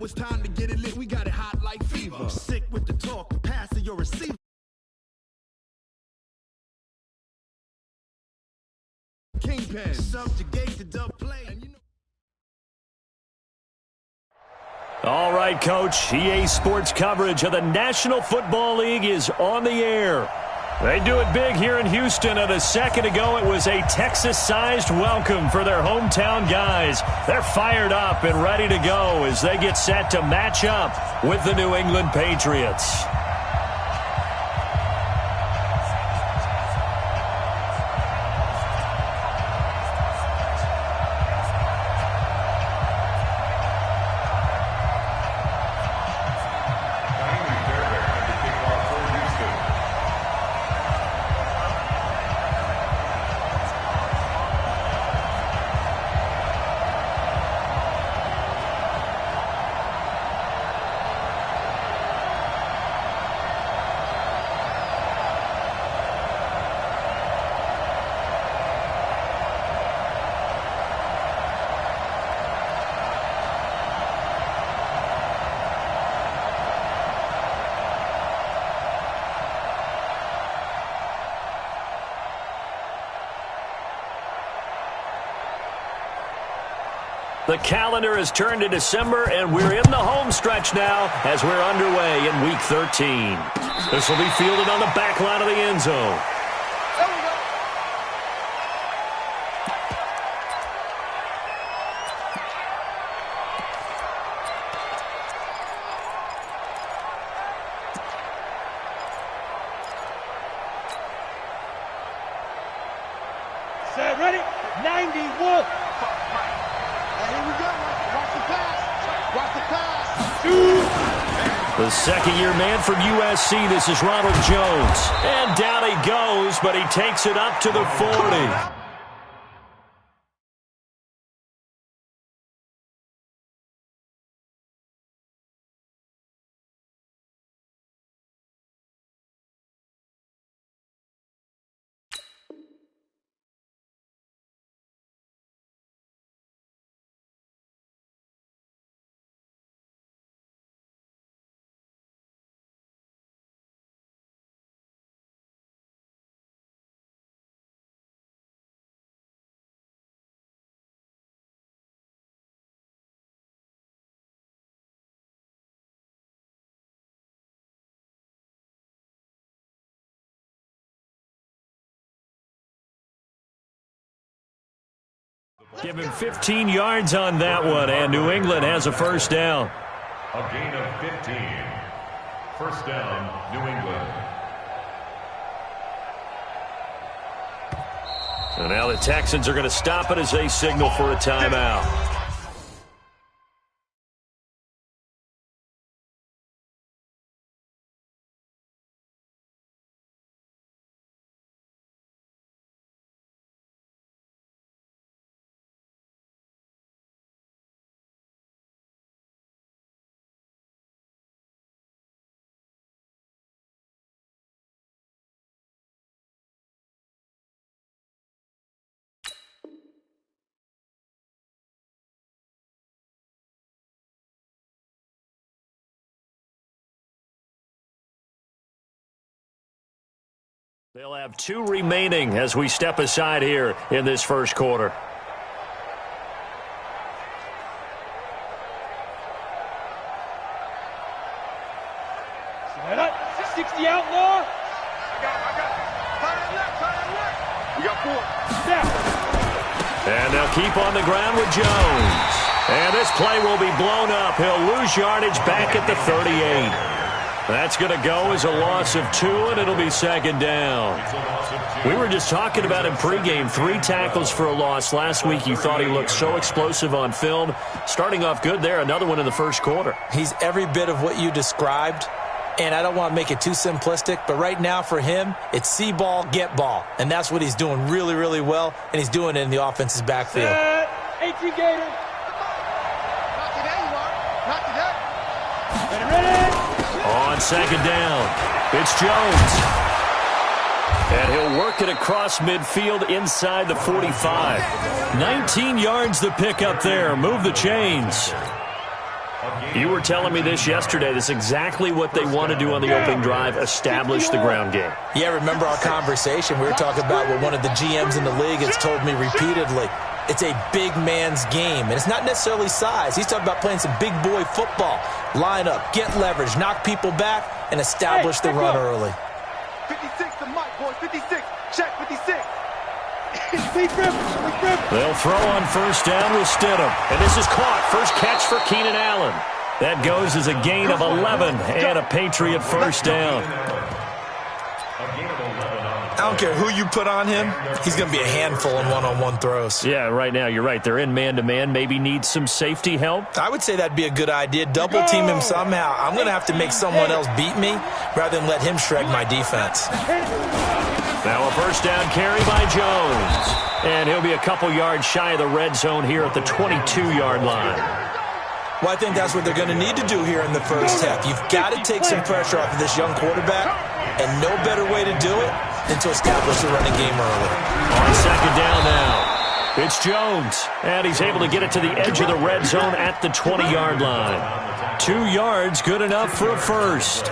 Now it's time to get it lit. We got it hot like fever. Sick with the talk, passing your receiver. Kingpin, subjugate the dub play. And you know. All right, Coach. EA Sports coverage of the National Football League is on the air. They do it big here in Houston, and a second ago it was a Texas-sized welcome for their hometown guys. They're fired up and ready to go as they get set to match up with the New England Patriots. The calendar has turned to December, and we're in the home stretch now as we're underway in Week 13. This will be fielded on the back line of the end zone. Set, ready? 91. The second-year man from USC, this is Ronald Jones. And down he goes, but he takes it up to the 40. Give him 15 yards on that one, and New England has a first down. A gain of 15. First down, New England. So now the Texans are going to stop it as they signal for a timeout. They'll have 2 remaining as we step aside here in this first quarter. Set up. 60 outlaw. We got 4. Snap. And they'll keep on the ground with Jones. And this play will be blown up. He'll lose yardage back at the 38. That's going to go as a loss of 2, and it'll be second down. We were just talking about him pregame. 3 tackles for a loss. Last week you thought he looked so explosive on film. Starting off good there, another one in the first quarter. He's every bit of what you described, and I don't want to make it too simplistic, but right now for him, it's see ball, get ball. And that's what he's doing really, really well, and he's doing it in the offense's backfield. 18 Gator. Not today, Mark. Not today. Ready? On second down, it's Jones. And he'll work it across midfield inside the 45. 19 yards the pick up there. Move the chains. A gain You were telling me this yesterday. That's exactly what they want to do on the opening drive, establish the ground game. Yeah, remember our conversation? We were talking about what one of the GMs in the league has told me repeatedly. It's a big man's game, and it's not necessarily size. He's talking about playing some big boy football. Line up, get leverage, knock people back, and establish the run early. 56 to Mike, boys. 56. Check 56. They'll throw on first down with Stidham. And this is caught. First catch for Keenan Allen. That goes as a gain of 11 and a Patriot first down. I don't care who you put on him. He's going to be a handful in one-on-one throws. Yeah, right now you're right. They're in man-to-man. Maybe need some safety help. I would say that'd be a good idea. Double team him somehow. I'm going to have to make someone else beat me rather than let him shred my defense. Now a first down carry by Jones. And he'll be a couple yards shy of the red zone here at the 22-yard line. Well, I think that's what they're going to need to do here in the first half. You've got to take some pressure off of this young quarterback, and no better way to do it than to establish the running game early. On second down now, it's Jones, and he's able to get it to the edge of the red zone at the 20-yard line. 2 yards, good enough for a first.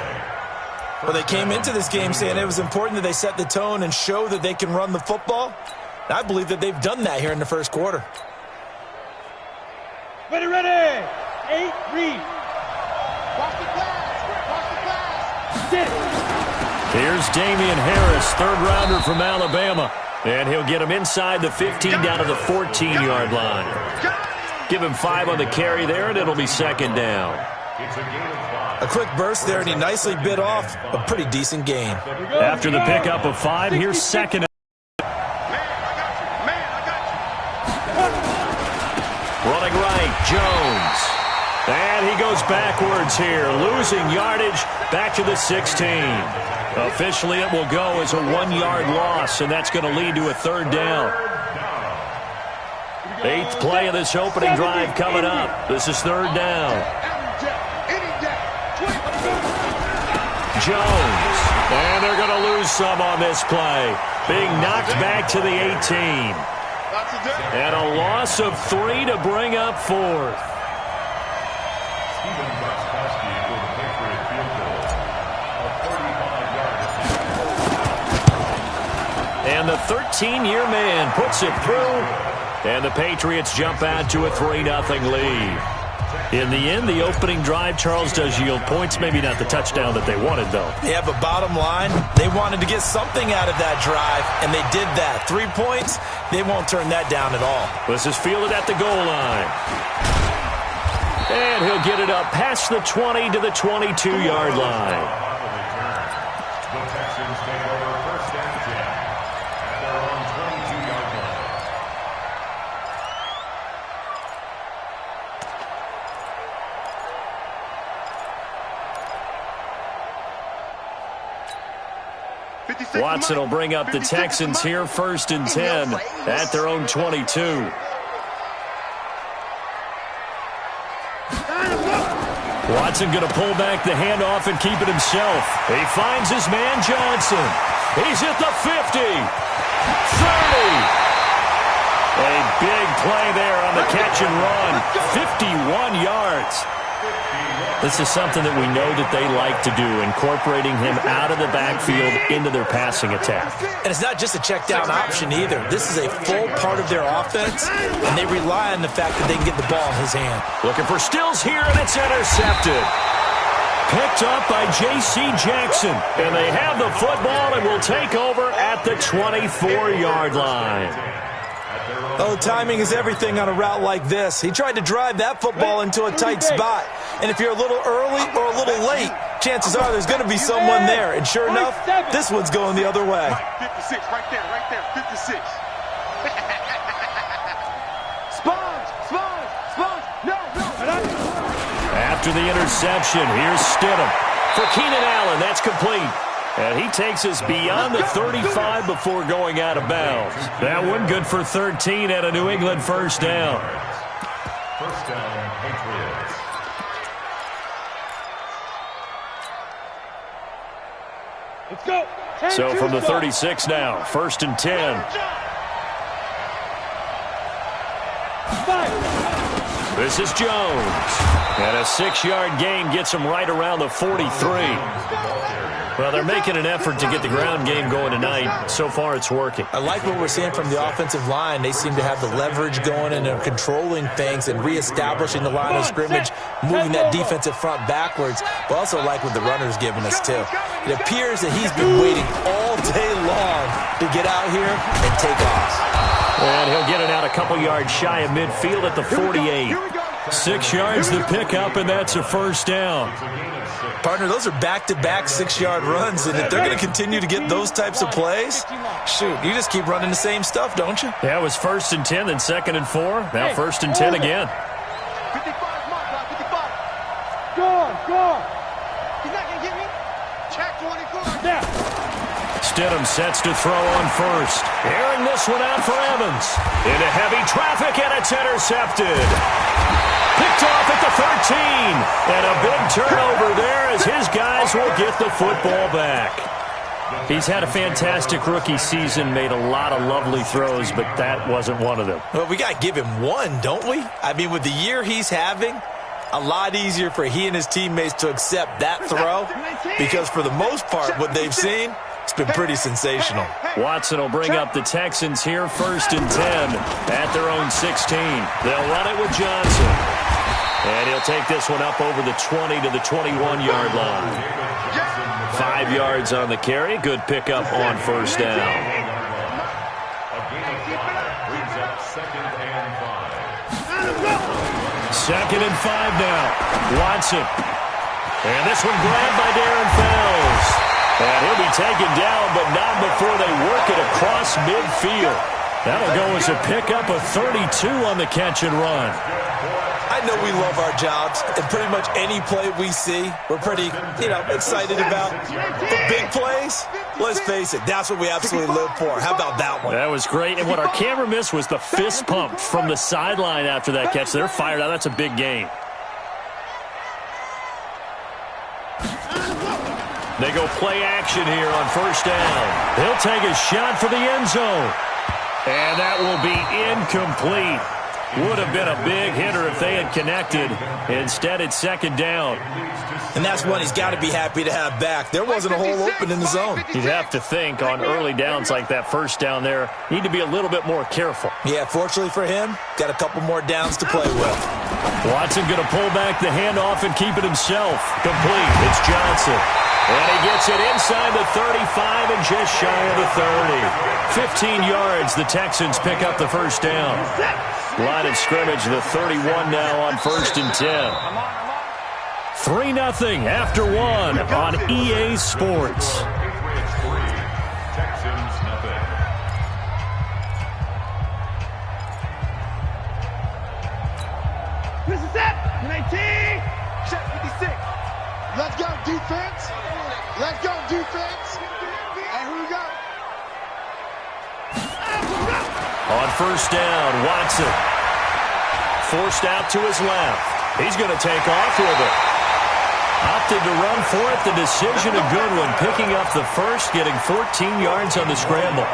Well, they came into this game saying it was important that they set the tone and show that they can run the football. I believe that they've done that here in the first quarter. Ready, ready. 8, read. Watch the glass. Here's Damian Harris, third-rounder from Alabama. And he'll get him inside the 15 down to the 14-yard line. Give him 5 on the carry there, and it'll be second down. A quick burst there, and he nicely bit off a pretty decent gain. After the pickup of 5, here's second. Running right, Jones. And he goes backwards here, losing yardage back to the 16. Officially, it will go as a 1-yard loss, and that's going to lead to a third down. 8th play of this opening drive coming up. This is third down. Jones. And they're going to lose some on this play. Being knocked back to the 18. And a loss of 3 to bring up 4th. And the 13-year man puts it through. And the Patriots jump out to a 3-0 lead. In the end, the opening drive, Charles, does yield points. Maybe not the touchdown that they wanted, though. Yeah, but bottom line, they wanted to get something out of that drive, and they did that. 3 points, they won't turn that down at all. This is fielded at the goal line. And he'll get it up past the 20 to the 22-yard line. The Texans take over first and 10 at their own 22-yard line. Watson will bring up the Texans here first and 10 at their own 22. Watson going to pull back the handoff and keep it himself. He finds his man Johnson. He's at the 50. 30. A big play there on the catch and run. 51 yards. This is something that we know that they like to do, incorporating him out of the backfield into their passing attack. And it's not just a check down option either. This is a full part of their offense, and they rely on the fact that they can get the ball in his hand. Looking for Stills here, and it's intercepted. Picked up by J.C. Jackson, and they have the football and will take over at the 24-yard line. Oh, timing is everything on a route like this. He tried to drive that football into a tight spot. And if you're a little early or a little late, chances are there's going to be someone there. And sure enough, this one's going the other way. 56, right there, 56. Sponge, no. After the interception, here's Stidham. For Keenan Allen, that's complete. And he takes us beyond the 35 before going out of bounds. That one good for 13 at a New England first down. First down, Patriots. Let's go. So from the 36 now, first and 10. This is Jones. And a 6-yard gain gets him right around the 43. Well, they're making an effort to get the ground game going tonight. So far, it's working. I like what we're seeing from the offensive line. They seem to have the leverage going and are controlling things and reestablishing the line of scrimmage, moving that defensive front backwards. But also like what the runner's giving us, too. It appears that he's been waiting all day long to get out here and take off. And he'll get it out a couple yards shy of midfield at the 48. 6 yards to pick up, and that's a first down. Partner, those are back-to-back 6-yard runs, and if they're going to continue to get those types of plays, shoot, you just keep running the same stuff, don't you? Yeah, it was 1st and 10, then 2nd and 4. Now 1st and 10 again. 55, Go on. He's not going to get me. Check 24. Now. Stidham sets to throw on first. Airing this one out for Evans. Into heavy traffic, and it's intercepted. Picked off at the 13. And a big turnover there as his guys will get the football back. He's had a fantastic rookie season, made a lot of lovely throws, but that wasn't one of them. Well, we got to give him one, don't we? I mean, with the year he's having, a lot easier for he and his teammates to accept that throw because for the most part, what they've seen, it's been pretty sensational. Watson will bring up the Texans here 1st and 10 at their own 16. They'll run it with Johnson. And he'll take this one up over the 20 to the 21-yard line. 5 yards on the carry. Good pickup on first down. Second and 5 now. Watson. And this one grabbed by Darren Fells. And he'll be taken down, but not before they work it across midfield. That'll go as a pickup of 32 on the catch and run. I know we love our jobs, and pretty much any play we see, we're pretty, excited about. The big plays, let's face it, that's what we absolutely live for. How about that one? That was great, and what our camera missed was the fist pump from the sideline after that catch. They're fired out. That's a big gain. They go play action here on first down. He'll take a shot for the end zone. And that will be incomplete. Would have been a big hitter if they had connected. Instead, it's second down. And that's one he's got to be happy to have back. There wasn't a hole open in the zone. You'd have to think on early downs like that first down there, need to be a little bit more careful. Yeah, fortunately for him, got a couple more downs to play with. Watson going to pull back the handoff and keep it himself. Complete. It's Johnson. And he gets it inside the 35 and just shy of the 30. 15 yards, the Texans pick up the first down. Line of scrimmage, the 31 now on 1st and 10. 3-0 after 1 on EA Sports. Texans nothing. This is it. 19. Check 56. Let's go, defense. Let's go, defense. And who we got? On first down, Watson. Forced out to his left. He's going to take off with it. Opted to run for it. The decision a good one. Picking up the first, getting 14 yards on the scramble.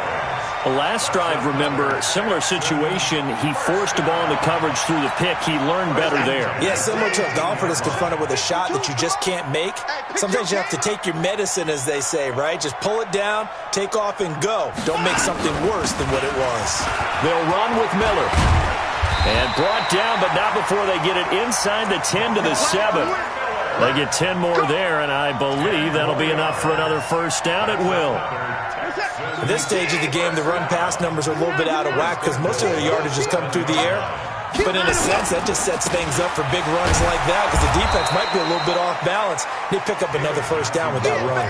The last drive, remember, similar situation. He forced the ball into coverage through the pick. He learned better there. Yeah, similar to a golfer that's confronted with a shot that you just can't make. Sometimes you have to take your medicine, as they say, right? Just pull it down, take off, and go. Don't make something worse than what it was. They'll run with Miller. And brought down, but not before they get it inside the 10 to the 7. They get 10 more there, and I believe that'll be enough for another first down at will. At this stage of the game, the run-pass numbers are a little bit out of whack because most of their yardage has come through the air. But in a sense, that just sets things up for big runs like that because the defense might be a little bit off balance. They pick up another first down with that run.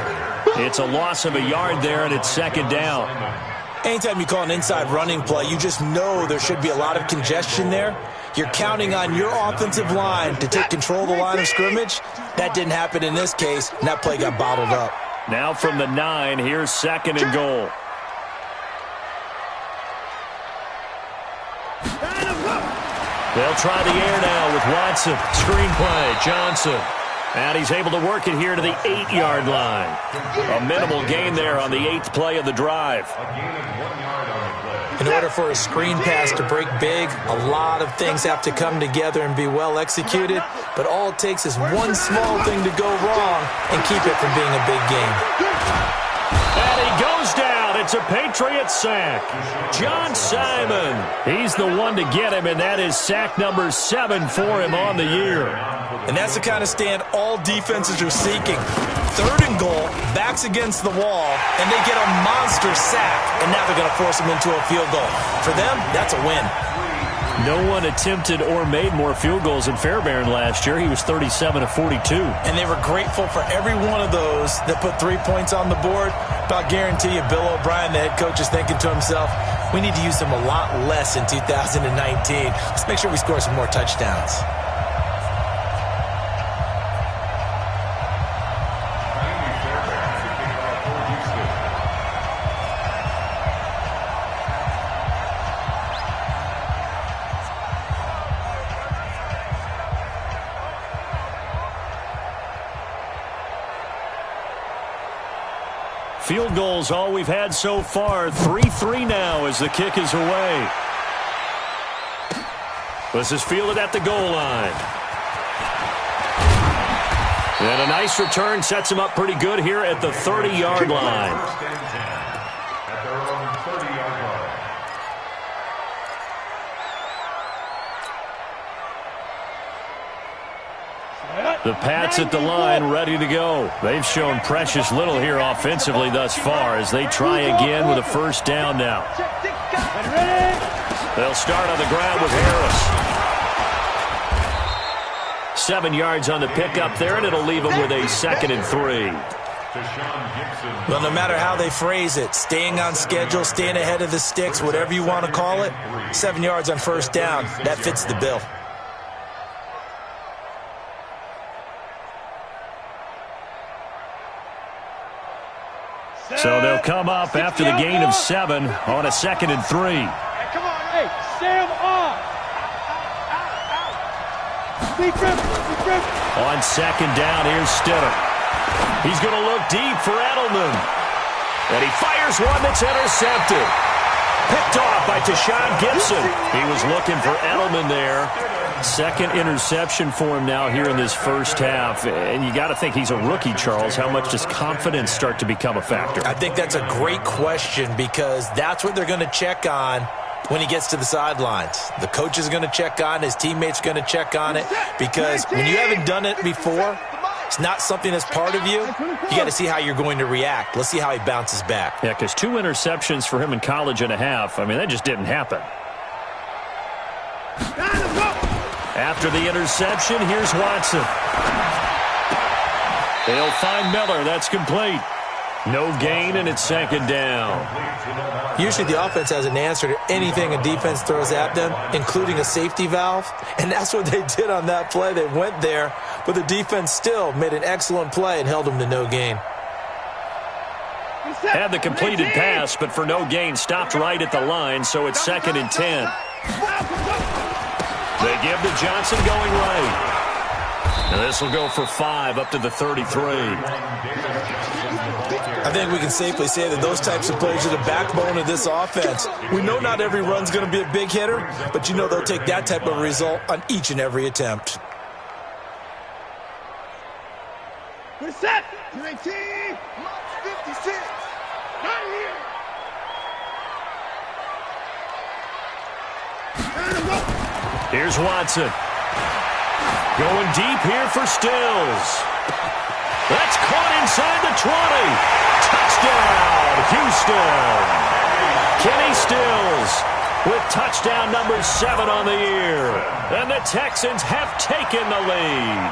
It's a loss of a yard there, and it's second down. Anytime you call an inside running play, you just know there should be a lot of congestion there. You're counting on your offensive line to take control of the line of scrimmage. That didn't happen in this case, and that play got bottled up. Now from the 9, here's second and goal. They'll try the air now with Watson. Screen play, Johnson. And he's able to work it here to the 8-yard line. A minimal gain there on the 8th play of the drive. In order for a screen pass to break big, a lot of things have to come together and be well executed. But all it takes is one small thing to go wrong and keep it from being a big game. And he goes down. It's a Patriot sack. John Simon. He's the one to get him, and that is sack number 7 for him on the year. And that's the kind of stand all defenses are seeking. 3rd and goal, backs against the wall, and they get a monster sack, and now they're going to force them into a field goal. For them, that's a win. No one attempted or made more field goals than Fairbairn last year. He was 37 of 42. And they were grateful for every one of those that put 3 points on the board. But I'll guarantee you, Bill O'Brien, the head coach, is thinking to himself, we need to use them a lot less in 2019. Let's make sure we score some more touchdowns. Field goals all we've had so far. 3-3 now as the kick is away. This is fielded at the goal line. And a nice return sets him up pretty good here at the 30-yard line. At their own 30-yard line. The Pats at the line, ready to go. They've shown precious little here offensively thus far as they try again with a first down now. They'll start on the ground with Harris. 7 yards on the pickup there, and it'll leave them with a 2nd and 3. Well, no matter how they phrase it, staying on schedule, staying ahead of the sticks, whatever you want to call it, 7 yards on first down, that fits the bill. So they'll come up after the gain of 7 on a 2nd and 3. Hey, come on, hey, Sam off. On 2nd down, here's Stidham. He's going to look deep for Edelman. And he fires one that's intercepted. Picked off by Tashawn Gibson. He was looking for Edelman there. 2nd interception for him now here in this first half. And you got to think he's a rookie, Charles. How much does confidence start to become a factor? I think that's a great question because that's what they're going to check on when he gets to the sidelines. The coach is going to check on, his teammates are going to check on it because when you haven't done it before, it's not something that's part of you. You got to see how you're going to react. Let's see how he bounces back. Yeah, because 2 interceptions for him in college and a half. I mean, that just didn't happen. After the interception, here's Watson. They'll find Miller. That's complete. No gain, and it's 2nd down. Usually the offense has an answer to anything a defense throws at them, including a safety valve. And that's what they did on that play. They went there, but the defense still made an excellent play and held them to no gain. Had the completed pass, but for no gain, stopped right at the line, so it's 2nd and 10. They give to Johnson going right. And this will go for 5 up to the 33. I think we can safely say that those types of plays are the backbone of this offense. We know not every run's going to be a big hitter, but you know they'll take that type of result on each and every attempt. Good set. 19. 56. Right here. Here's Watson. Going deep here for Stills. That's caught inside the 20. Touchdown, Houston. Kenny Stills with touchdown number 7 on the year. And the Texans have taken the lead.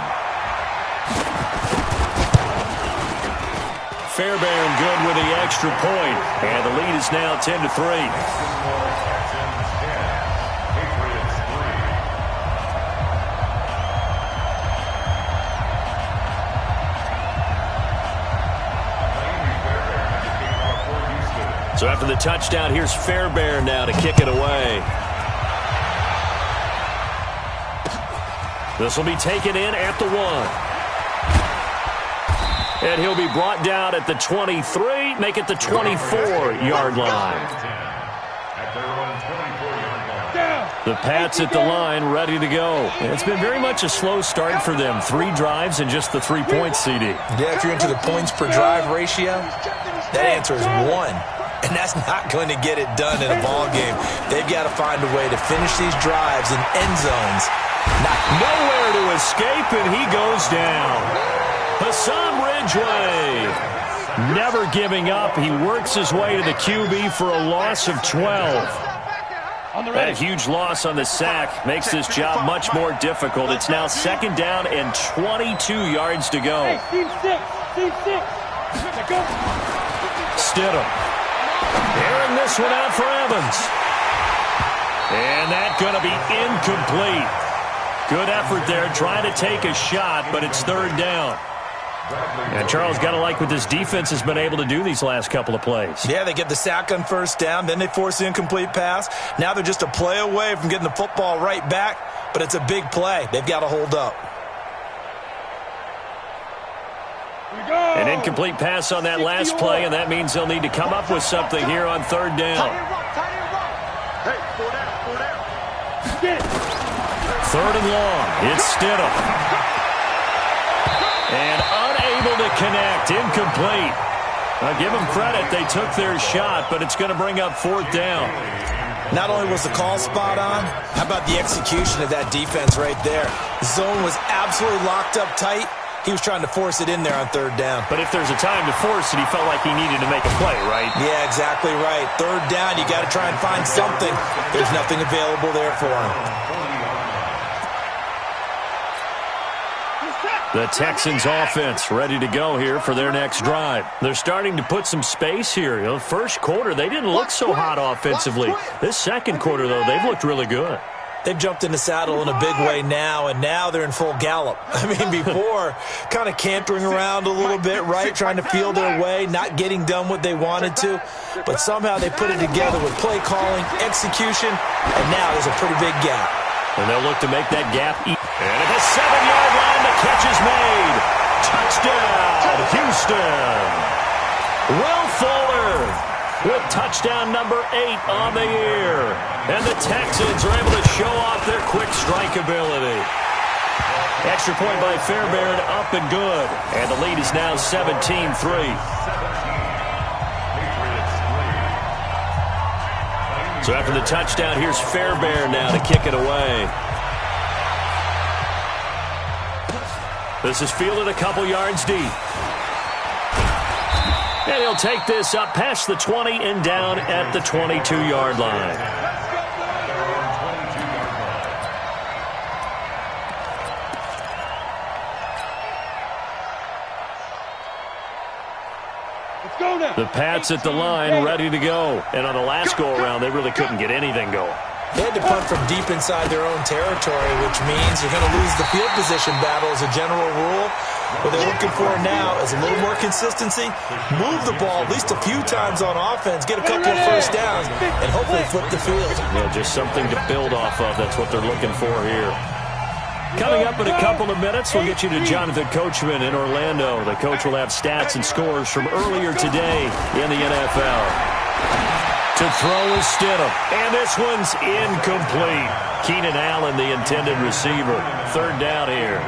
Fairbairn good with the extra point. And the lead is now 10-3. So after the touchdown, here's Fairbairn now to kick it away. This will be taken in at the 1. And he'll be brought down at the 23, make it the 24-yard line. The Pats at the line, ready to go. It's been very much a slow start for them. 3 drives and just the 3 points, CD. Yeah, if you're into the points per drive ratio, that answer is 1. And that's not going to get it done in a ball game. They've got to find a way to finish these drives in end zones. Nowhere to escape, and he goes down. Hassan Ridgeway, never giving up. He works his way to the QB for a loss of 12. That huge loss on the sack makes this job much more difficult. It's now 2nd down and 22 yards to go. Hey, Steve 6. Stidham. Airing this one out for Evans. And that's going to be incomplete. Good effort there, trying to take a shot, but it's 3rd down. And Charles, got to like what this defense has been able to do these last couple of plays. Yeah, they get the sack on 1st down, then they force the incomplete pass. Now they're just a play away from getting the football right back, but it's a big play. They've got to hold up. An incomplete pass on that last play, and that means they'll need to come up with something here on 3rd down. Hey, 4 down. 3rd and long. It's Stidham. And unable to connect. Incomplete. I'll give them credit. They took their shot, but it's going to bring up 4th down. Not only was the call spot on, how about the execution of that defense right there? The zone was absolutely locked up tight. He was trying to force it in there on 3rd down. But if there's a time to force it, he felt like he needed to make a play, right? Yeah, exactly right. 3rd down, you got to try and find something. There's nothing available there for him. The Texans offense ready to go here for their next drive. They're starting to put some space here. You know, first quarter, they didn't look so hot offensively. This second quarter, though, they've looked really good. They've jumped in the saddle in a big way now, and now they're in full gallop. I mean, before, kind of cantering around a little bit, right, trying to feel their way, not getting done what they wanted to. But somehow they put it together with play calling, execution, and now there's a pretty big gap. And they'll look to make that gap. And at the 7-yard line, the catch is made. Touchdown, Houston. Will Fuller with touchdown number 8 on the year. And the Texans are able to show off their quick strike ability. Extra point by Fairbairn, up and good. And the lead is now 17-3. So after the touchdown, here's Fairbairn now to kick it away. This is fielded a couple yards deep. And he'll take this up past the 20 and down at the 22-yard line. The Pats at the line, ready to go. And on the last go-around, they really couldn't get anything going. They had to punt from deep inside their own territory, which means you're going to lose the field position battle as a general rule. What they're looking for now is a little more consistency, move the ball at least a few times on offense, get a couple of 1st downs, and hopefully flip the field. Yeah, just something to build off of. That's what they're looking for here. Coming up in a couple of minutes, we'll get you to Jonathan Coachman in Orlando. The coach will have stats and scores from earlier today in the NFL. To throw is Stidham. And this one's incomplete. Keenan Allen, the intended receiver. 3rd down here.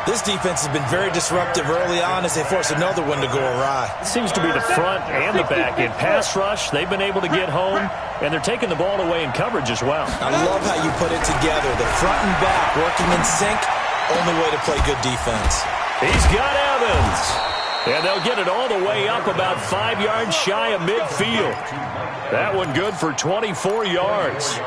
This defense has been very disruptive early on as they force another one to go awry. It seems to be the front and the back. In pass rush, they've been able to get home, and they're taking the ball away in coverage as well. I love how you put it together. The front and back working in sync, only way to play good defense. He's got Evans. And they'll get it all the way up about 5 yards shy of midfield. That one good for 24 yards.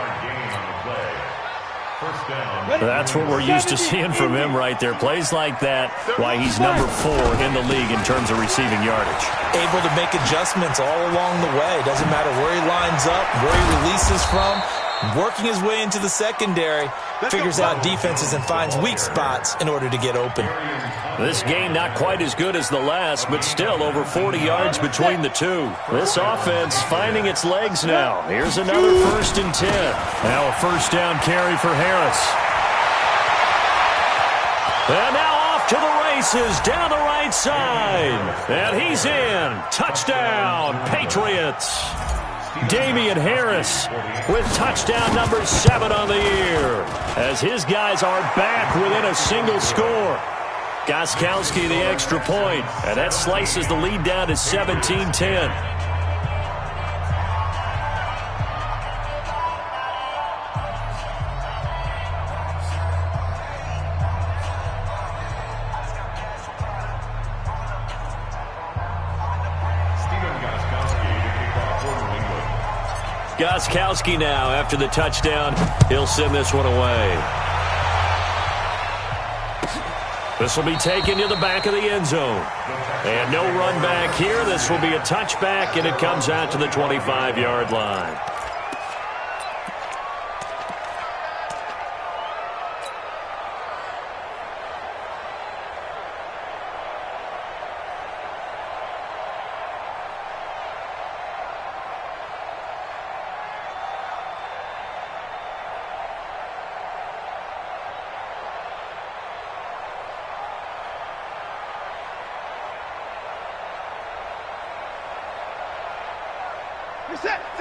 That's what we're used to seeing from him right there. Plays like that, why he's number 4 in the league in terms of receiving yardage. Able to make adjustments all along the way. Doesn't matter where he lines up, where he releases from. Working his way into the secondary, figures out defenses and finds weak spots in order to get open. This game not quite as good as the last, but still over 40 yards between the two. This offense finding its legs now. Here's another 1st and 10. Now a 1st down carry for Harris. And now off to the races down the right side. And he's in. Touchdown, Patriots. Damian Harris with touchdown number 7 on the year, as his guys are back within a single score. Gostkowski the extra point, and that slices the lead down to 17-10. Gostkowski now after the touchdown. He'll send this one away. This will be taken to the back of the end zone. And no run back here. This will be a touchback, and it comes out to the 25-yard line.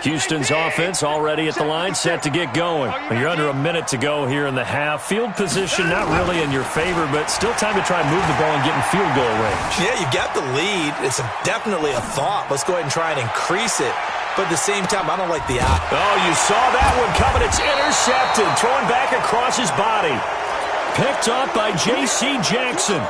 Houston's offense already at the line, set to get going. You're under a minute to go here in the half. Field position not really in your favor, but still time to try and move the ball and get in field goal range. Yeah, you got the lead. It's definitely a thought. Let's go ahead and try and increase it. But at the same time, I don't like the eye. Oh, you saw that one coming. It's intercepted. Throwing back across his body. Picked off by J.C. Jackson.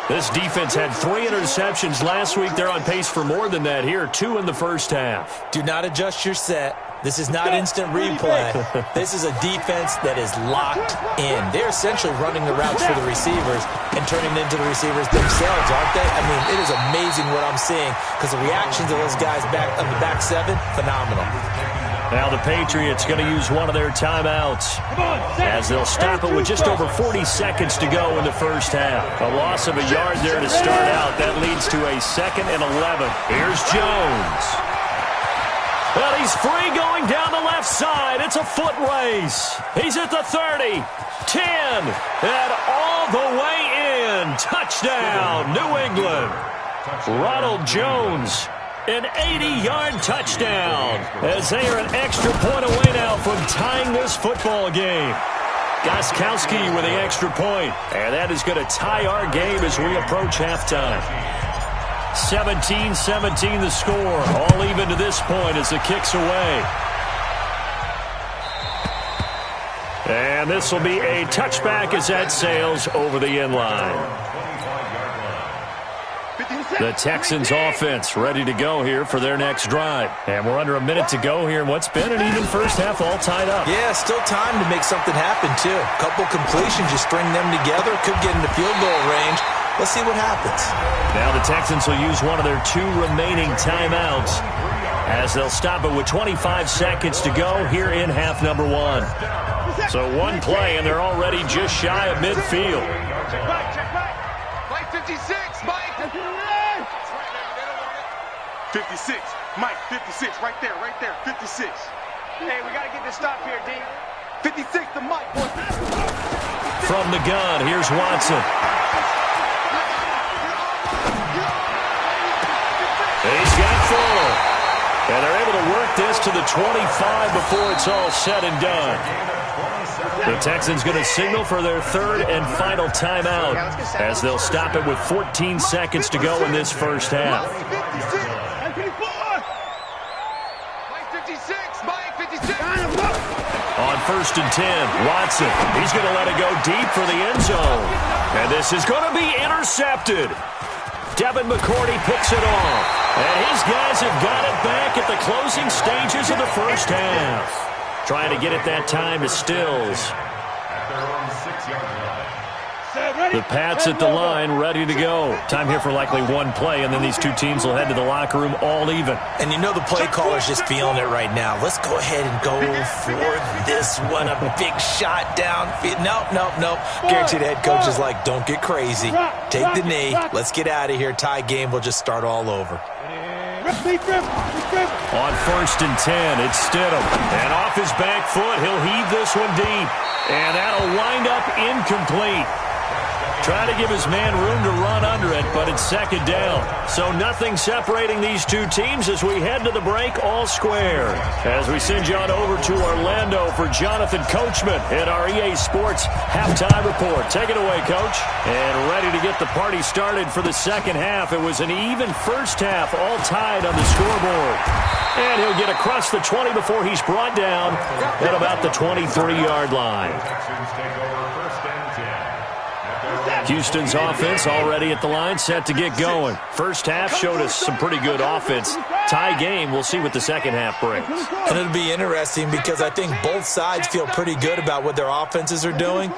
This defense had 3 interceptions last week. They're on pace for more than that here, 2 in the first half. Do not adjust your set. This is not instant replay. This is a defense that is locked in. They're essentially running the routes for the receivers and turning it into the receivers themselves, aren't they? I mean, it is amazing what I'm seeing because the reactions of those guys back on the back 7, phenomenal. Now the Patriots going to use one of their timeouts as they'll stop it with just over 40 seconds to go in the first half. A loss of a yard there to start out. That leads to a 2nd and 11. Here's Jones. Well, he's free going down the left side. It's a foot race. He's at the 30, 10, and all the way in. Touchdown, New England. Ronald Jones. An 80-yard touchdown as they are an extra point away now from tying this football game. Gostkowski with the extra point, and that is going to tie our game as we approach halftime. 17-17 the score, all even to this point as the kick's away. And this will be a touchback as that sails over the end line. The Texans offense ready to go here for their next drive. And we're under a minute to go here in what's been an even first half all tied up. Yeah, still time to make something happen, too. A couple completions, you string them together, could get into field goal range. Let's see what happens. Now the Texans will use one of their 2 remaining timeouts as they'll stop it with 25 seconds to go here in half number 1. So one play, and they're already just shy of midfield. Check back. Mike 56, Mike. 56, Mike, 56, right there, 56. Hey, we got to get this stop here, D. 56 to Mike, boy. From the gun, here's Watson. He's got 4. And they're able to work this to the 25 before it's all said and done. The Texans going to signal for their 3rd and final timeout as they'll stop it with 14 seconds to go in this first half. On 1st and 10, Watson. He's going to let it go deep for the end zone. And this is going to be intercepted. Devin McCourty picks it off. And his guys have got it back at the closing stages of the first half. Trying to get it that time to Stills. The Pats at the line, ready to go. Time here for likely one play, and then these two teams will head to the locker room all even. And you know the play caller's just feeling it right now. Let's go ahead and go for this one. A big shot downfield. Nope. Guaranteed the head coach is like, don't get crazy. Take the knee. Let's get out of here. Tie game. We'll just start all over. On 1st and 10, it's Stidham. And off his back foot, he'll heave this one deep. And that'll wind up incomplete. Trying to give his man room to run under it, but it's second down. So nothing separating these two teams as we head to the break all square. As we send you on over to Orlando for Jonathan Coachman in our EA Sports halftime report. Take it away, Coach. And ready to get the party started for the second half. It was an even first half, all tied on the scoreboard. And he'll get across the 20 before he's brought down at about the 23-yard line. Houston's offense already at the line, set to get going. First half showed us some pretty good offense. Tie game, we'll see what the second half brings. And it'll be interesting because I think both sides feel pretty good about what their offenses are doing.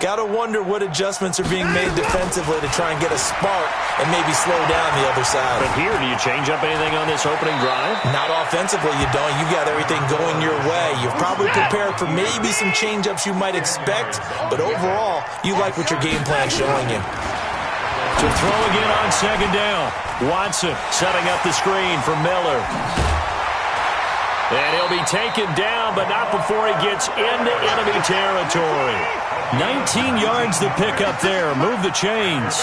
Got to wonder what adjustments are being made defensively to try and get a spark and maybe slow down the other side. But here, do you change up anything on this opening drive? Not offensively, you don't. You got everything going your way. You've probably prepared for maybe some change-ups you might expect, but overall, you like what your game plan's showing you. To throw again on second down. Watson setting up the screen for Miller. And he'll be taken down, but not before he gets into enemy territory. 19 yards to pick up there. Move the chains.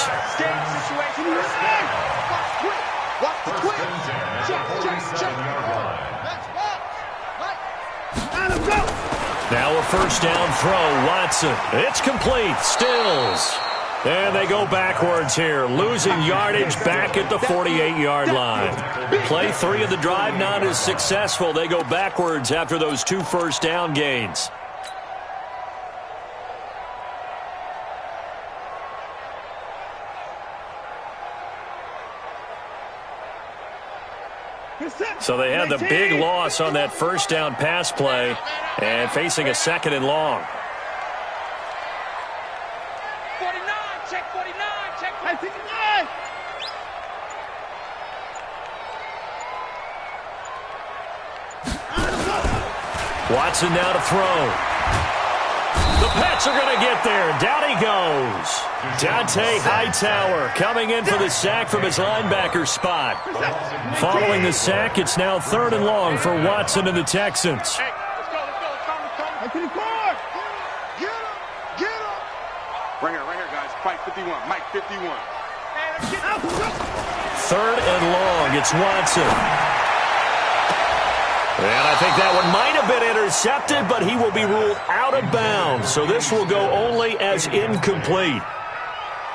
Now a first down throw. Watson. It's complete. Stills. And they go backwards here, losing yardage back at the 48-yard line. Play 3 of the drive not as successful. They go backwards after those 2 first down gains. So they had the big loss on that first down pass play and facing a second and long. Watson now to throw. The Pats are going to get there. Down he goes. Dante Hightower coming in for the sack from his linebacker spot. Following the sack, it's now 3rd and long for Watson and the Texans. Hey, let's go. Get him. Right here, guys. Fight 51. Mike 51. Hey, let's get out. 3rd and long. It's Watson. And I think that one might have been intercepted, but he will be ruled out of bounds. So this will go only as incomplete.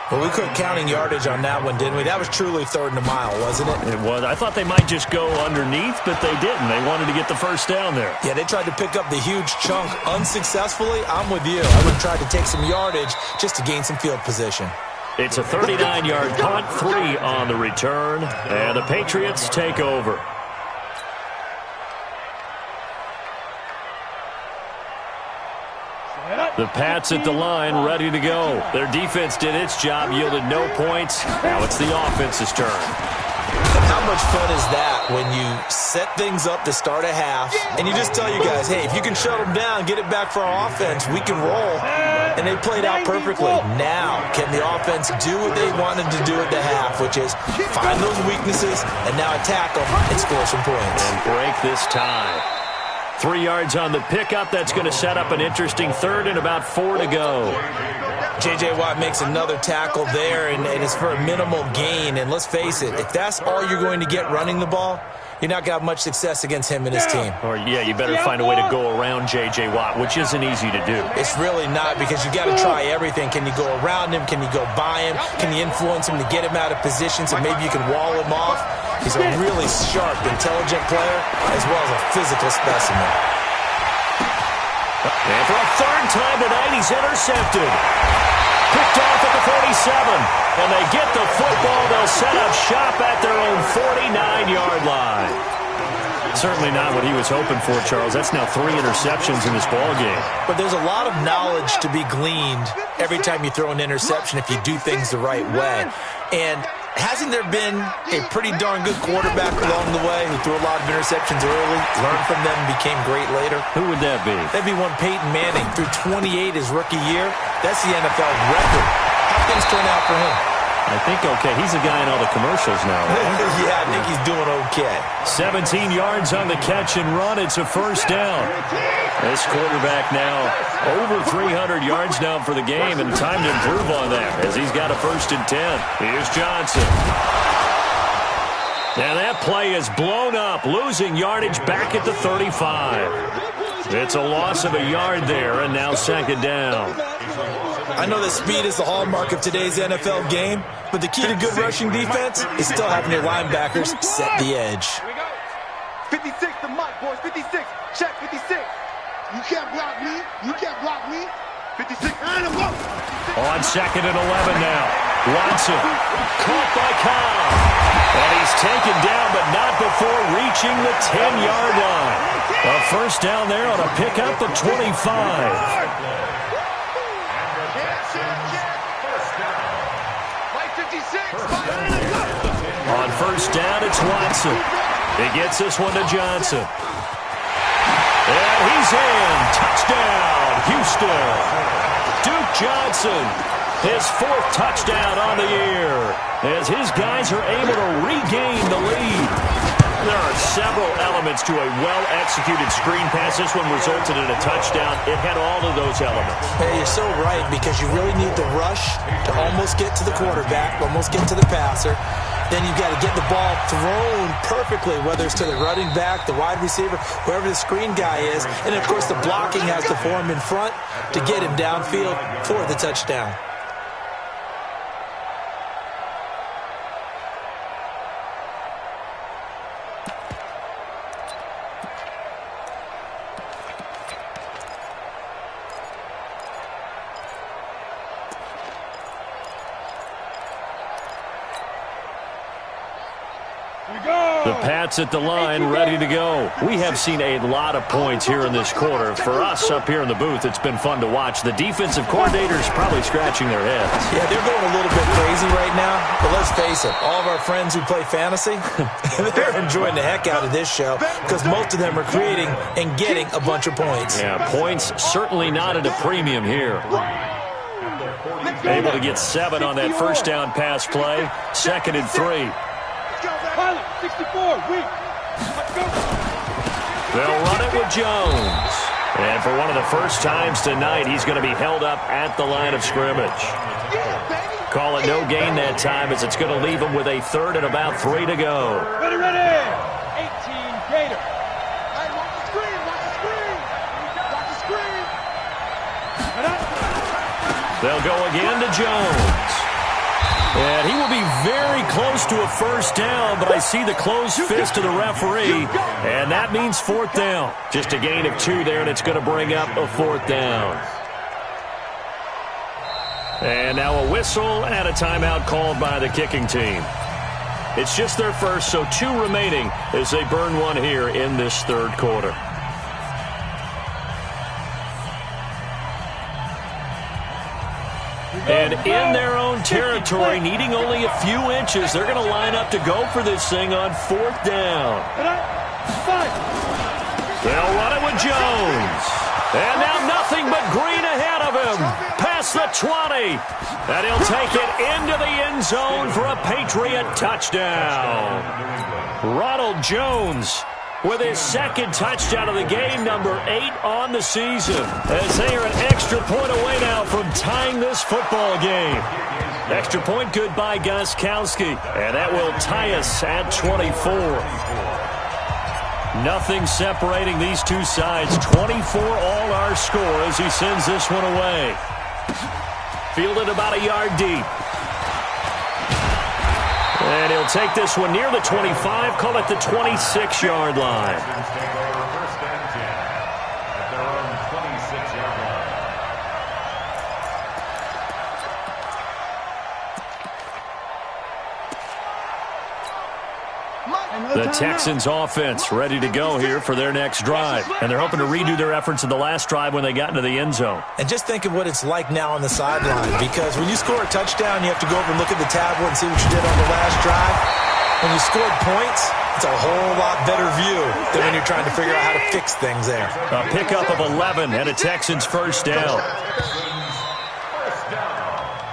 Well, we quit counting yardage on that one, didn't we? That was truly 3rd and a mile, wasn't it? It was. I thought they might just go underneath, but they didn't. They wanted to get the first down there. Yeah, they tried to pick up the huge chunk unsuccessfully. I'm with you. I would have tried to take some yardage just to gain some field position. It's a 39-yard punt, 3 on the return, and the Patriots take over. The Pats at the line, ready to go. Their defense did its job, yielded no points. Now it's the offense's turn. How much fun is that when you set things up to start a half, and you just tell you guys, hey, if you can shut them down, get it back for our offense, we can roll. And they played out perfectly. Now, can the offense do what they wanted to do at the half, which is find those weaknesses and now attack them and score some points. And break this tie. 3 yards on the pickup. That's going to set up an interesting 3rd and about 4 to go. J.J. Watt makes another tackle there, and it's for a minimal gain. And let's face it, if that's all you're going to get running the ball, you're not going to have much success against him and his team. Or, yeah, you better find a way to go around J.J. Watt, which isn't easy to do. It's really not, because you got to try everything. Can you go around him? Can you go by him? Can you influence him to get him out of position so maybe you can wall him off? He's a really sharp, intelligent player, as well as a physical specimen. And for a 3rd time tonight, he's intercepted. Picked off at the 47. And they get the football. They'll set up shop at their own 49-yard line. Certainly not what he was hoping for, Charles. That's now 3 interceptions in this ballgame. But there's a lot of knowledge to be gleaned every time you throw an interception if you do things the right way. And hasn't there been a pretty darn good quarterback along the way who threw a lot of interceptions early, learned from them, and became great later? Who would that be? That'd be one Peyton Manning. Threw 28 his rookie year. That's the NFL record. How things turn out for him? I think okay. He's the guy in all the commercials now, right? Yeah, I think he's doing okay. 17 yards on the catch and run. It's a first down. This quarterback now over 300 yards now for the game, and time to improve on that as he's got a 1st and 10. Here's Johnson. And that play is blown up, losing yardage back at the 35. It's a loss of a yard there, and now 2nd down. I know that speed is the hallmark of today's NFL game, but the key to good rushing defense is still having your linebackers set the edge. Here we go. 56 to Mike, boys. 56. Check 56. You can't block me. You can't block me. 56. On 2nd and 11 now. Watson caught by Cobb. And he's taken down, but not before reaching the 10-yard line. A first down there on a pickup of 25. On 1st down, it's Watson. He gets this one to Johnson. And he's in. Touchdown, Houston. Duke Johnson, his 4th touchdown on the year, as his guys are able to regain the lead. There are several elements to a well-executed screen pass. This one resulted in a touchdown. It had all of those elements. Hey, you're so right, because you really need the rush to almost get to the quarterback, almost get to the passer. Then you've got to get the ball thrown perfectly, whether it's to the running back, the wide receiver, whoever the screen guy is. And, of course, the blocking has to form in front to get him downfield for the touchdown. The Pats at the line, ready to go. We have seen a lot of points here in this quarter. For us up here in the booth, it's been fun to watch. The defensive coordinators probably scratching their heads. Yeah, they're going a little bit crazy right now. But let's face it, all of our friends who play fantasy, they're enjoying the heck out of this show because most of them are creating and getting a bunch of points. Yeah, points certainly not at a premium here. Able to get 7 on that first down pass play. 2nd and 3. Pilot, 64, weak. Let's go. They'll run it with Jones. And for one of the first times tonight, he's going to be held up at the line of scrimmage. Call it no gain that time, as it's going to leave him with a 3rd and about 3 to go. Ready, ready. 18 Gator. Hey, watch the screen. Watch the screen. Watch the screen. They'll go again to Jones. And he will be very close to a first down, but I see the closed fist of the referee, and that means 4th down. Just a gain of 2 there, and it's going to bring up a 4th down. And now a whistle and a timeout called by the kicking team. It's just their first, so 2 remaining as they burn one here in this 3rd quarter. And in their own territory, needing only a few inches, they're going to line up to go for this thing on 4th down. They'll run it with Jones. And now nothing but green ahead of him. Past the 20. And he'll take it into the end zone for a Patriot touchdown. Ronald Jones with his 2nd touchdown of the game, number 8 on the season, as they are an extra point away now from tying this football game. Extra point good by Gostkowski, and that will tie us at 24. Nothing separating these two sides. 24 all our score as he sends this one away. Fielded about a yard deep. And he'll take this one near the 25, call it the 26-yard line. The Texans offense ready to go here for their next drive. And they're hoping to redo their efforts in the last drive when they got into the end zone. And just think of what it's like now on the sideline, because when you score a touchdown, you have to go over and look at the tablet and see what you did on the last drive. When you scored points, it's a whole lot better view than when you're trying to figure out how to fix things there. A pickup of 11 and a Texans first down.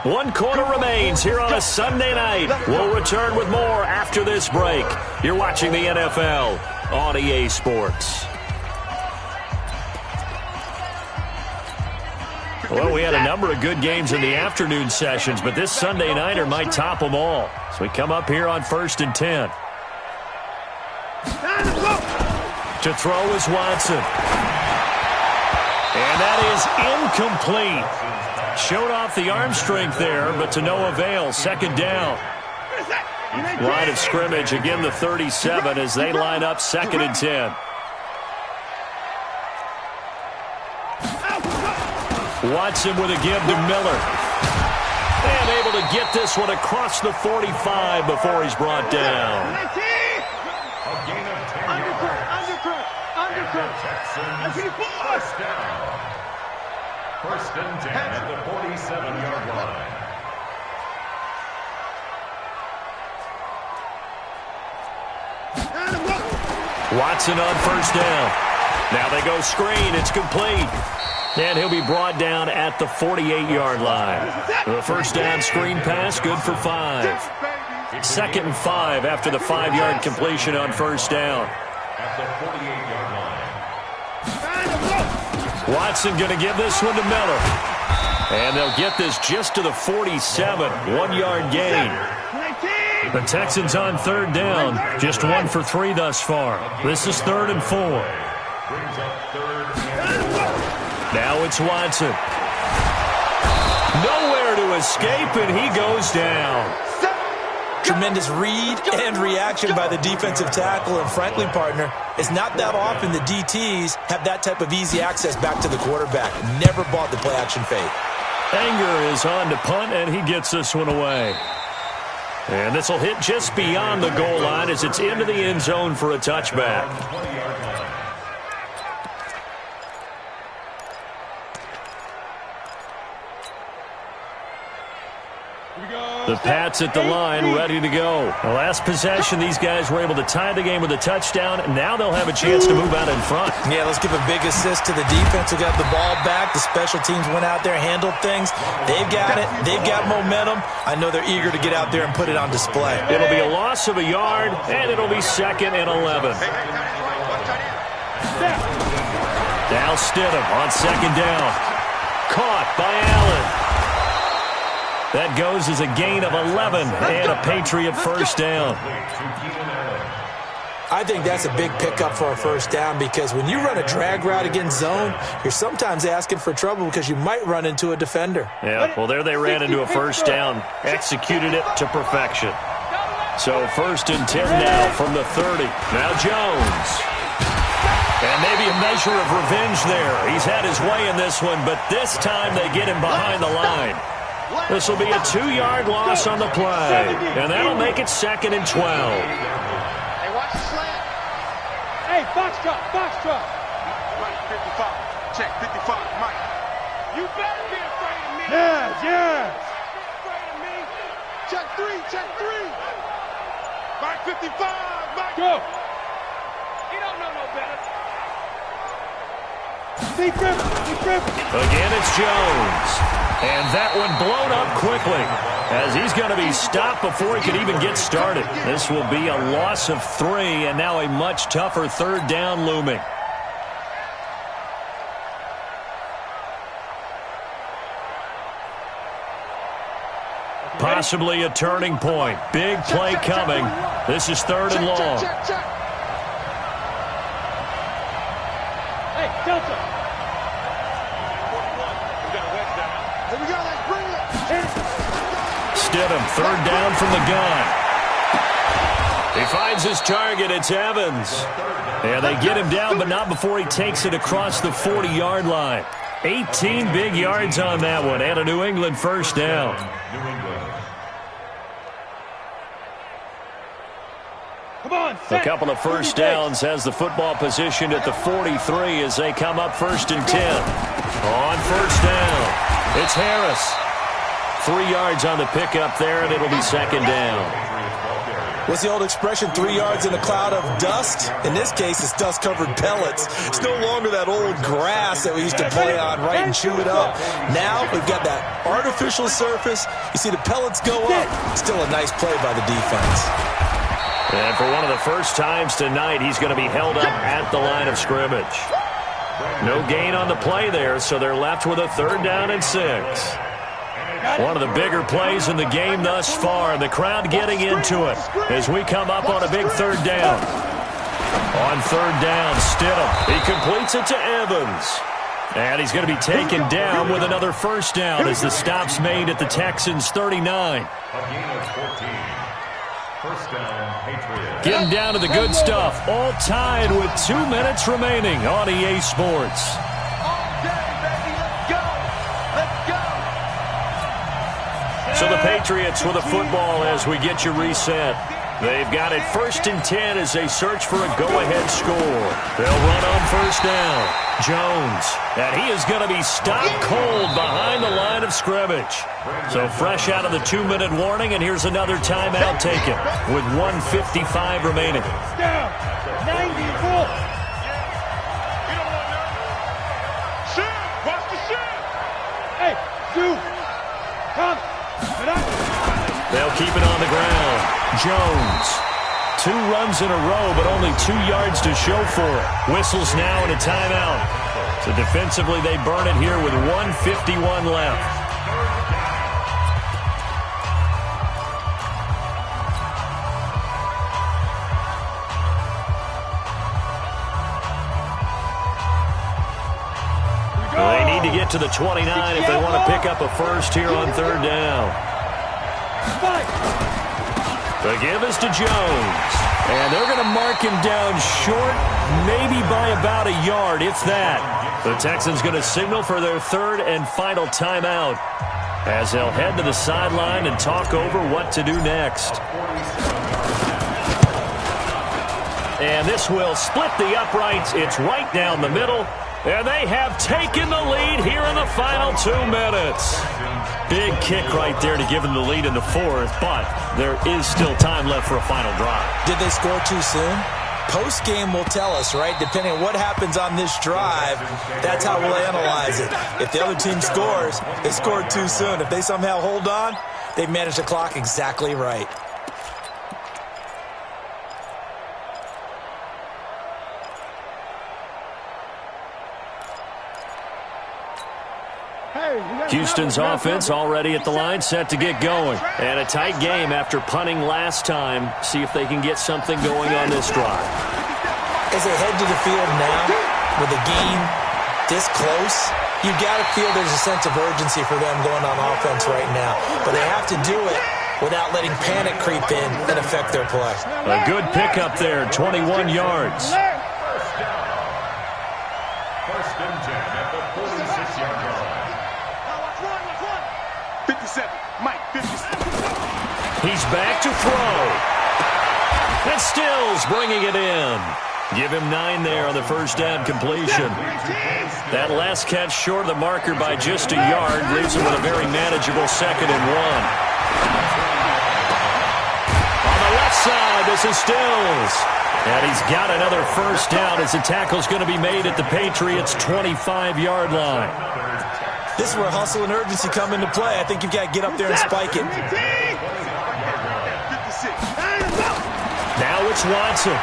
1 quarter remains here on a Sunday night. We'll return with more after this break. You're watching the NFL on EA Sports. Well, we had a number of good games in the afternoon sessions, but this Sunday nighter might top them all. So we come up here on 1st and 10. To throw is Watson. And that is incomplete. Showed off the arm strength there, but to no avail. 2nd down. Line of scrimmage, again the 37 as they line up 2nd and 10. Watson with a give to Miller. And able to get this one across the 45 before he's brought down. A gain of 10 yards. Undercut. Texans, first down. 1st and 10 at the 47-yard line. Watson on 1st down. Now they go screen. It's complete. And he'll be brought down at the 48-yard line. The 1st down screen pass, good for 5. 2nd and 5 after the 5-yard completion on 1st down. At the 48-yard line. Watson going to give this one to Miller. And they'll get this just to the 47, 1-yard gain. The Texans on 3rd down, just 1 for 3 thus far. This is 3rd and 4. Brings up 3rd and 4. Now it's Watson. Nowhere to escape, and he goes down. Tremendous read and reaction by the defensive tackle. And frankly, partner, it's not that often the DTs have that type of easy access back to the quarterback. Never bought the play-action fake. Anger is on to punt, and he gets this one away. And this will hit just beyond the goal line as it's into the end zone for a touchback. The Pats at the line, ready to go. The last possession, these guys were able to tie the game with a touchdown. Now they'll have a chance to move out in front. Yeah, let's give a big assist to the defense who got the ball back. The special teams went out there, handled things. They've got it. They've got momentum. I know they're eager to get out there and put it on display. It'll be a loss of a yard, and it'll be 2nd and 11. Now Stidham on 2nd down. Caught by Allen. That goes as a gain of 11 and a Patriot 1st down. I think that's a big pickup for a 1st down because when you run a drag route against zone, you're sometimes asking for trouble because you might run into a defender. Yeah, well, there they ran into a 1st down, executed it to perfection. So 1st and 10 now from the 30. Now Jones. And maybe a measure of revenge there. He's had his way in this one, but this time they get him behind the line. This will be a 2-yard loss on the play, and that'll make it 2nd and 12. Hey, watch the slant. Hey, box drop. Mike, 55. Check, 55, Mike. You better be afraid of me. Yes. Afraid of me. Check 3. Mike, 55, Mike. Go. He don't know no better. Again, it's Jones. And that one blown up quickly as he's going to be stopped before he can even get started. This will be a loss of 3, and now a much tougher 3rd down looming. Possibly a turning point. Big play coming. This is 3rd and long. Hey, Delta. Here we go, let's bring it. Stidham, 3rd down from the gun. He finds his target, it's Evans. And they get him down, but not before he takes it across the 40-yard line. 18 big yards on that one, and a New England 1st down. A couple of 1st downs has the football positioned at the 43 as they come up 1st and 10. On 1st down. It's Harris. 3 yards on the pickup there, and it'll be 2nd down. What's the old expression, 3 yards in a cloud of dust? In this case, it's dust-covered pellets. It's no longer that old grass that we used to play on, right, and chew it up. Now we've got that artificial surface. You see the pellets go up. Still a nice play by the defense. And for one of the first times tonight, he's going to be held up at the line of scrimmage. No gain on the play there, so they're left with a 3rd down and 6. One of the bigger plays in the game thus far, and the crowd getting into it as we come up on a big 3rd down. On 3rd down, Stidham. He completes it to Evans. And he's going to be taken down with another 1st down as the stop's made at the Texans' 39. A gain of 14. 1st down, Patriots. Getting down to the good stuff. All tied with 2 minutes remaining on EA Sports. So the Patriots with a football as we get you reset. They've got it 1st and 10 as they search for a go-ahead score. They'll run on 1st down. Jones. And he is going to be stopped cold behind the line of scrimmage. So fresh out of the 2-minute warning, and here's another timeout taken with 1:55 remaining. Down. 94. Watch the shit. Hey, dude. Come. They'll keep it on the ground. Jones. 2 runs in a row, but only 2 yards to show for it. Whistles now and a timeout. So defensively, they burn it here with 1:51 left. They need to get to the 29 if they want to pick up a 1st here on 3rd down. The give is to Jones. And they're going to mark him down short, maybe by about a yard, if that. The Texans going to signal for their 3rd and final timeout as they'll head to the sideline and talk over what to do next. And this will split the uprights. It's right down the middle. And they have taken the lead here in the final 2 minutes. Big kick right there to give them the lead in the 4th, but there is still time left for a final drive. Did they score too soon? Post-game will tell us, right? Depending on what happens on this drive, that's how we'll analyze it. If the other team scores, they scored too soon. If they somehow hold on, they've managed the clock exactly right. Houston's offense already at the line, set to get going. And a tight game after punting last time. See if they can get something going on this drive. As they head to the field now, with the game this close, you got to feel there's a sense of urgency for them going on offense right now. But they have to do it without letting panic creep in and affect their play. A good pickup there, 21 yards. 1st and 10 at the 46-yard line. 57. Mike, 57. He's back to throw. And Stills bringing it in. Give him 9 there on the 1st down completion. That last catch short of the marker by just a yard leaves him with a very manageable 2nd and 1. On the left side, this is Stills. And he's got another 1st down as the tackle's going to be made at the Patriots' 25-yard line. This is where hustle and urgency come into play. I think you've got to get up there and spike it. Now it's Watson.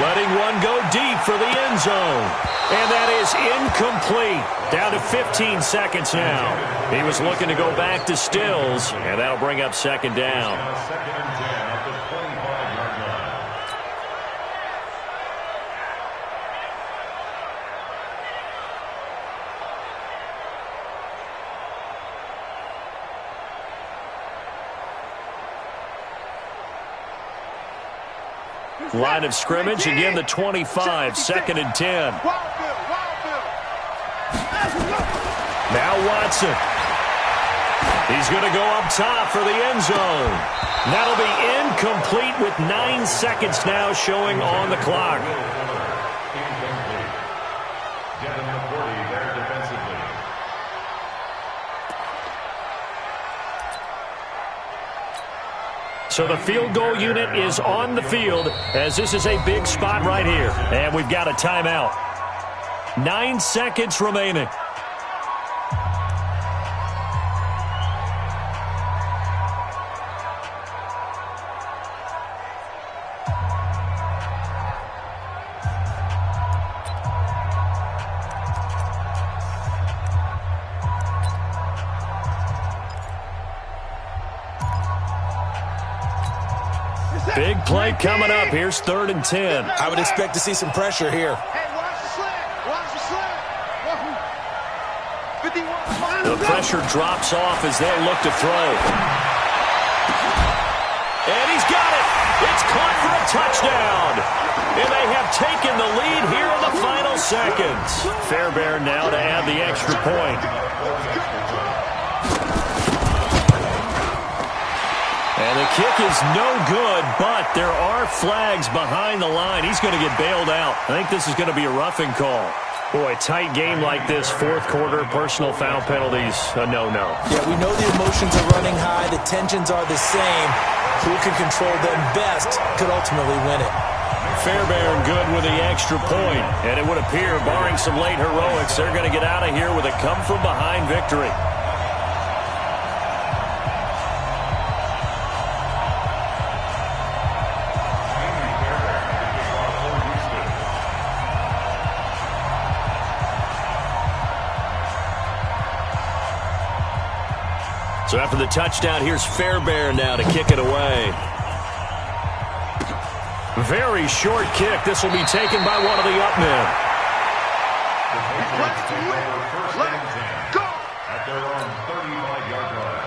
Letting one go deep for the end zone. And that is incomplete. Down to 15 seconds now. He was looking to go back to Stills, and that'll bring up 2nd down. 2nd and 10 at the 25-yard line. Line of scrimmage, again the 25, 2nd and 10. Now Watson. He's going to go up top for the end zone. That'll be incomplete with 9 seconds now showing on the clock. Incomplete. Get him the 40 there defensively. So the field goal unit is on the field as this is a big spot right here. And we've got a timeout. 9 seconds remaining. Big play coming up. Here's 3rd and 10. I would expect to see some pressure here. Hey, watch the slant. Watch the slant. The pressure drops off as they look to throw. And he's got it. It's caught for a touchdown. And they have taken the lead here in the final seconds. Fairbairn now to add the extra point. And the kick is no good, but there are flags behind the line. He's going to get bailed out. I think this is going to be a roughing call. Boy, tight game like this, fourth quarter, personal foul penalties, a no-no. Yeah, we know the emotions are running high. The tensions are the same. Who can control them best could ultimately win it. Fairbairn good with the extra point. And it would appear, barring some late heroics, they're going to get out of here with a come-from-behind victory. So after the touchdown, here's Fairbairn now to kick it away. Very short kick. This will be taken by one of the up men. Let's go! At their own 35-yard line.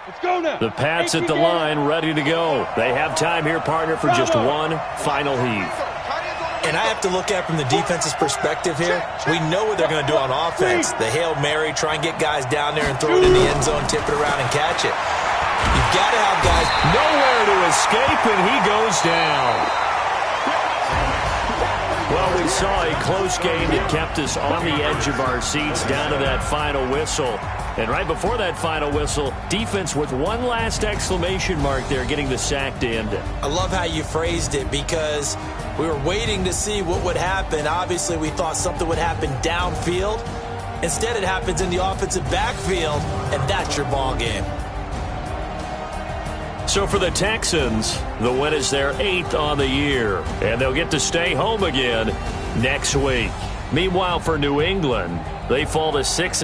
Let's go now. The Pats at the line, ready to go. They have time here, partner, for just one final heave. And I have to look at it from the defense's perspective here. We know what they're going to do on offense. The Hail Mary, try and get guys down there and throw it in the end zone, tip it around and catch it. You've got to have guys nowhere to escape, and he goes down. Well, we saw a close game that kept us on the edge of our seats down to that final whistle. And right before that final whistle, defense with one last exclamation mark there, getting the sack to end it. I love how you phrased it because we were waiting to see what would happen. Obviously, we thought something would happen downfield. Instead, it happens in the offensive backfield, and that's your ball game. So for the Texans, the win is their 8th on the year, and they'll get to stay home again next week. Meanwhile, for New England, they fall to 6.